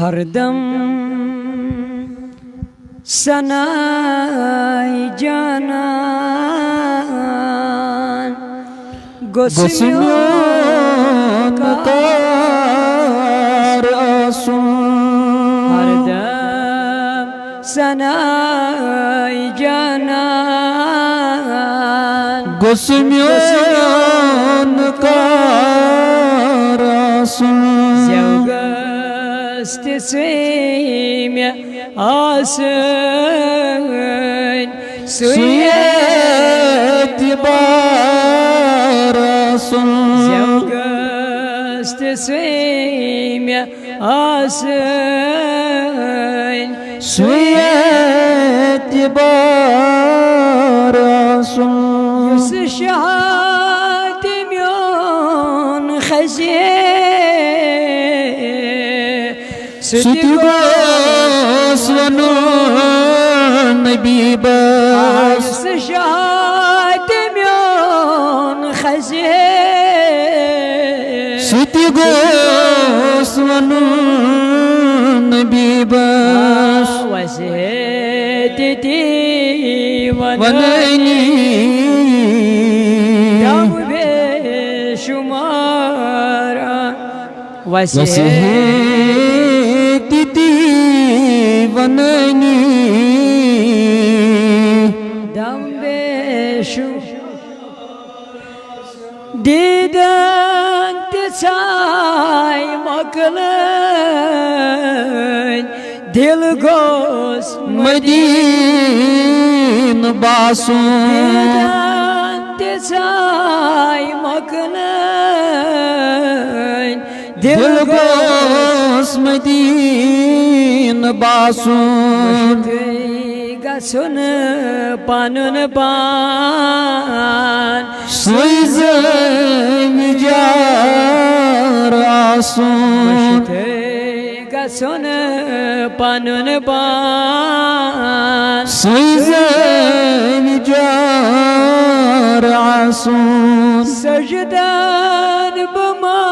हरदम सनाई जाना गुस्मियों का रसूल हरदम सनाई जाना गुस्मियों का रसूल Zevgast svimja asın Suyet barasun Zevgast svimja asın Suyet barasun Yusuf şahadim yon khazir Sütübas ve nur Nebi bas şahadim yon khazir Sütübas ve nur Nebi bas وسيدتي ونيني دم بشمارا وسيدتي ونيني دم بشمارا Diden tetsay maklın Dil göz Medine basun Diden tetsay maklın Dil göz Medine basun Gasun panun pan Suizem jar asun Gasun panun pan Suizem jar asun Secden buma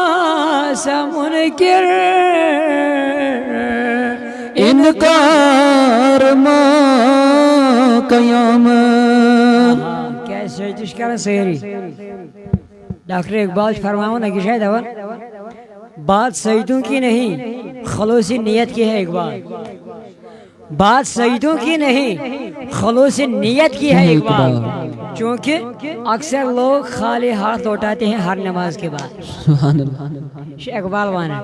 samun kir İnkar ma kıyamet क्या सजदिश कर सही doctor Iqbal फरमाओ ना कि शायद oven बात सईदों की नहीं खलूसी नियत की है इकबाल बात सईदों की नहीं खलूसी नियत की है इकबाल क्योंकि अक्सर लोग खाली हाथ लौटाते हैं हर नमाज के बाद इकबाल वाना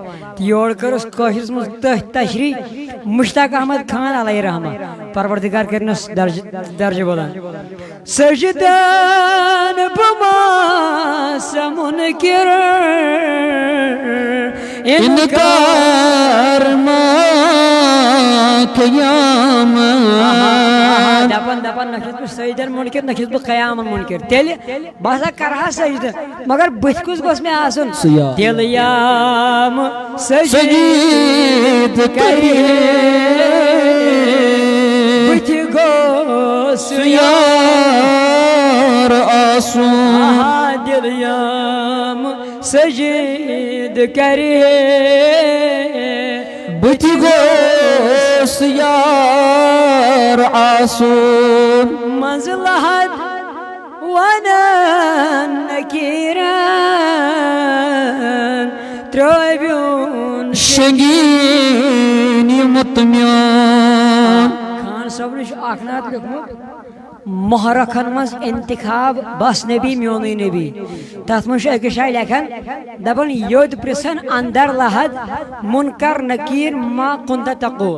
योड़ कर उस कोशिश में तशरी मुश्ताक अहमद खान अलैहि रहमा परवरदिगार करने दर्ज बोला सजदान बमा समुनकिर इनकार मा क़यामत दपन दपन नखिस बह सजदन मुनकिर नखिस बह क़यामत मुनकिर तेल बसा करहा सजद मगर बथ कुस गोस में आसन दिल याम सजीद करिए बथ गोस यार आसून दिल याम सजीद करिए बथ गोस यार आसून मंज़िलहत वनन नकीरन त्रोबियुन शंगीन मुतमियान खान सब ने आखनात लिखमुत महरखन मज इंतखाब बस नबी म्योनी नबी तथ मज अकशाय लेखन दपन योद प्रसन अंदर लहद मुनकर नकीर मा कुंत तक़ूल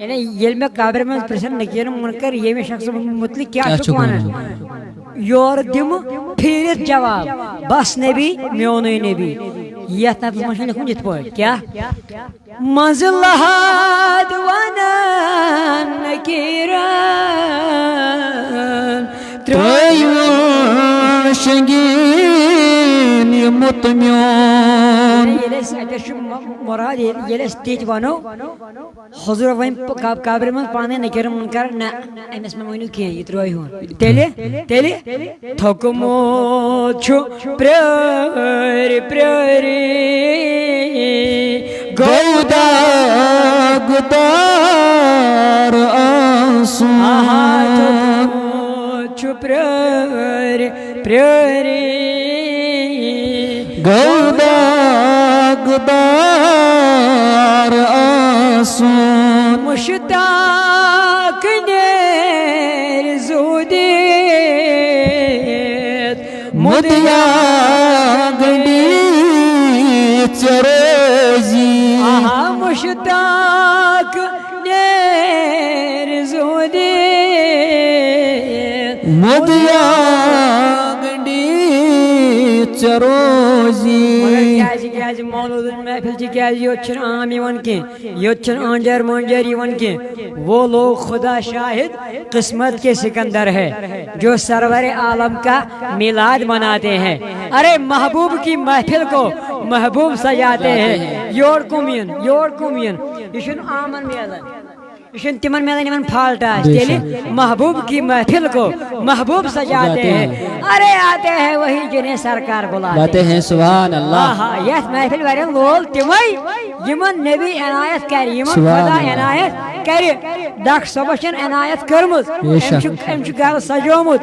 यानी ये में काबर में प्रसन नकीर मुनकर ये में शख्स मुतलिक क्या चुकाना योर दिम फिर जवाब बस नबी म्योनी नबी यह तथ मज लिखूं जित पर क्या मंज़िलहत वनन नकीरन त्रोयुन शंगीन मुतमियान मुराद ये स्टेज वनो हुजूर वहीं काबर में पाने नकीर मुनकर न एमएस में वही किए ये त्रोय हो तेले तेले थकमो छु प्यारी प्यारी गौदागदार आंसू प्यारे गौदागदार आंसू मुश्ताक नेर ज़ुदीत मुदिया गंडी चरोजी मुश्ताक नेर ज़ुदीत मुदिया गंडी चरोजी मौलूद महफिल योत आम योत अंजर मंजर वो लोग खुदा शाहिद किस्मत के सिकंदर है जो सरवर आलम का मिलाद मनाते हैं। अरे महबूब की महफिल को महबूब सजाते हैं। योर कुमियन ये आमन मेलन तिमन मेलन फाल्टा महबूब की महफिल को महबूब सजाते हैं। अरे आते हैं वही जिन्हें सरकार बुलाते हैं। सुभान अल्लाह। यह महफिल वाले लोग तिमई यमन नबी इनायत कर खुदा इनायत कर दख सबन इनायत कर्मुत गर सजोमुत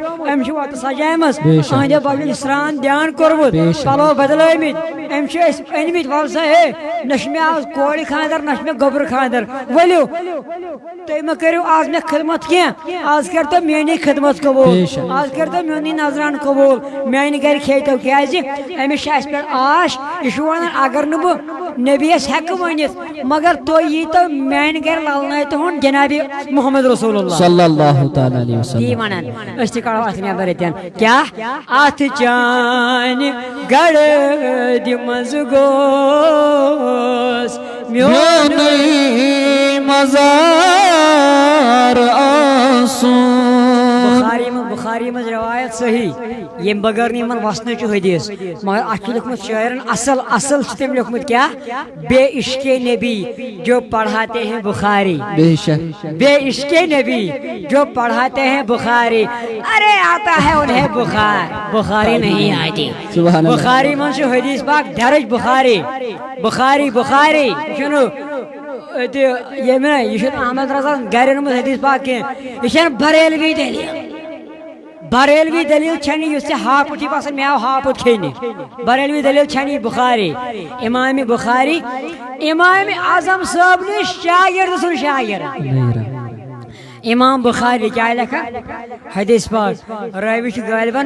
वत सजामस अहद बगल स्रान ध्यान कोर्मुत पलो बदलमित अनमित वल सा हे न आज कोड़ खानदर न गोबर खानदर वलियो तुम मे करो आज मे खिदमत क्या आज कर तो मेनी खिदमत कबूल आज कर तो मेनी नजरान कबूल मेन गर खेतो क्या अमिस पे आश यह वन अगर न बह नबीस हेक वनित मगर तो यी तो मेन गर ललन तो जनाबी मोहम्मद रसूलुल्लाह सल्लल्लाहु तआला अलैहि वसल्लम ती वनान अस कड़ो अत नेबर क्या अत चान गड़ मज गोस म्योन मजार आंसू बुखारी मज रवायत सही ये बगर निमन वसन हदीस मगर अत लिखमुत शायरन असल असल तम लिखमुत क्या बे इश्के नबी जो पढ़ाते हैं बुखारी बे इश्के नबी जो पढ़ाते हैं बुखारी। अरे आता है उन्हें बुखारी नहीं आती। बुखारी मन से हदीस पाक दरज बुखारी सुनो ये अहमद रजा गर हदीस पाक यह बरेलवी दलील छनी हापुट बसान मे हापुट खेने बरेलवी दलील छनी बुखारी इमाम आजम साहब ने शागिर्द सुन शागिर्द इमाम बुखारी क्या लिखा हदीस पाक रावी गालिबन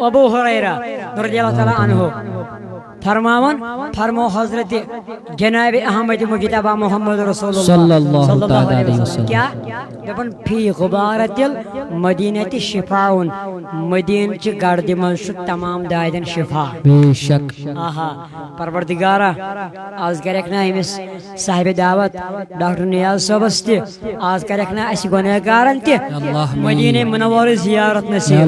अबू हुरैरा रज़ियल्लाहु तआला अन्हु फरमो हजरत जनाब अहमद मुजतबा मोहम्मद रसूलुल्लाह सल्लल्लाहु अलैहि वसल्लम क्या दपन फी गुबारतिल मदीनति शिफाउन मदीन च गर्द मन तमाम दायदन शिफा बेशक। आहा परवरदिगारा आज करक ना इमिस साहिब दावत डॉक्टर नियाज साहबस ते आज करक ना अस गुनहगारन ते मदीने मुनव्वर जियारत नसीब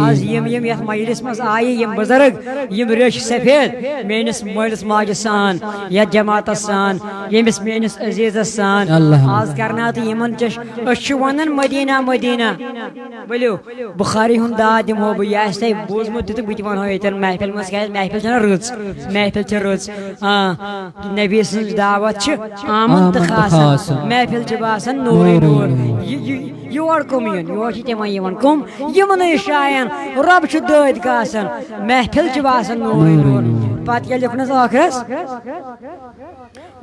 आज यम यथ मजलिस मस आये यम बुजुर्ग यम रेश सफेद मेनिस मलिस माज सान या जमात सान यमिस मेनिस अजीज सान आज करना तो यमन चश वन मदीना बोलो बुखारी हुन दा दिमो बह यह बोजमुत तो बह वन महफिल मज महफिल रच नबी सज दावत आमन तो खास महफिल बासान नूर योर कुमियन योर तमन कुम यमन शायन रब दद गासान महफिल बासान नूर पत लिखनस आखरस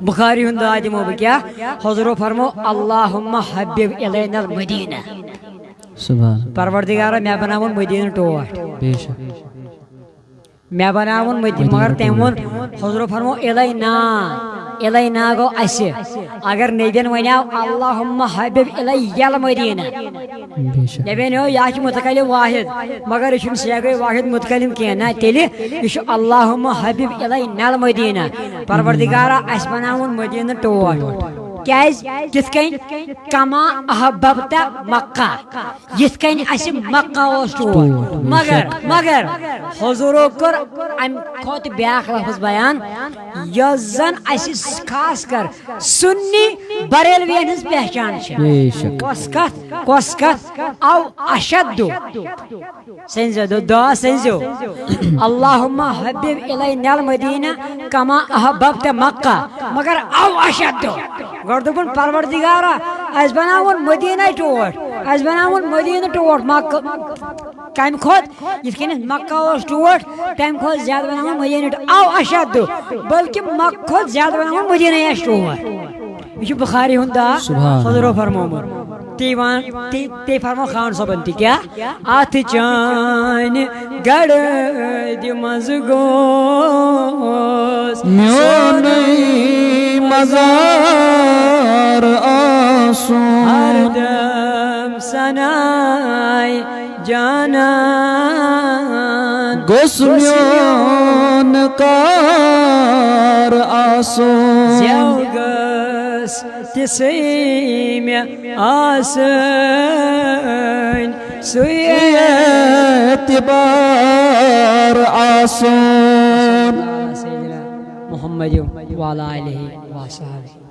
बुखारी हुन दा दिमो बह क्या हुजूर फरमो अल्लाहुम्मा हब्बिब इलैना मदीना सुभान परवरदिगारा मैं बनावन मदीना टोट बेशक मैं बनावन मदीना मगर तमोन हुजूर फरमो इलैना गो अस अगर नबीन वनाव अल्लाहुम्मा हब्बिब इलैयल मदीना नबीन या मुतकल्लिम वाहिद मगर यह सेगै वाहिद मुतकल्लिम कह ना तेल यह अल्लाहुम्मा हब्बिब इलैना मदीना परवरदिगारा अस बनावन मदीना टोट कमा अहबब्ता मक्का यिथकन अस मक्का ओस टूर मगर हुजूरो कर अम खोत ब्याख लफ्ज बयान यस जन अस खास कर सुन्नी बरेलवियन हज पहचान छ बेशक कस कत औ अशद्दु सेंजो दुआ सेंजो अल्लाहुम्मा हब्बिब इलैनल मदीना कमा अहबब्ता मक्का मगर औ अशद्दु गर्दुन परवरदिगारा अस बनावन मदीना टोट अस बनावन मदीना टोट मक्का कम खोत यिथकन मक्का ओस टोट तम खोत ज्यादा बनावन मदीना औ अशद्दु बल्कि मक्का खोत ज्यादा बनावन मदीना यश टोट यह बुखारी हुंदा हुजूरो फरमामो ते फरमा खान सबन ती क्या अथ चान गड़ मज गोस मजार आंसू हरदम सनाय जानान गोस्म्योन कार आंसू तिसैम्या आसन सुयतबार आसन मोहम्मद वाला अलैहि वसल्लम।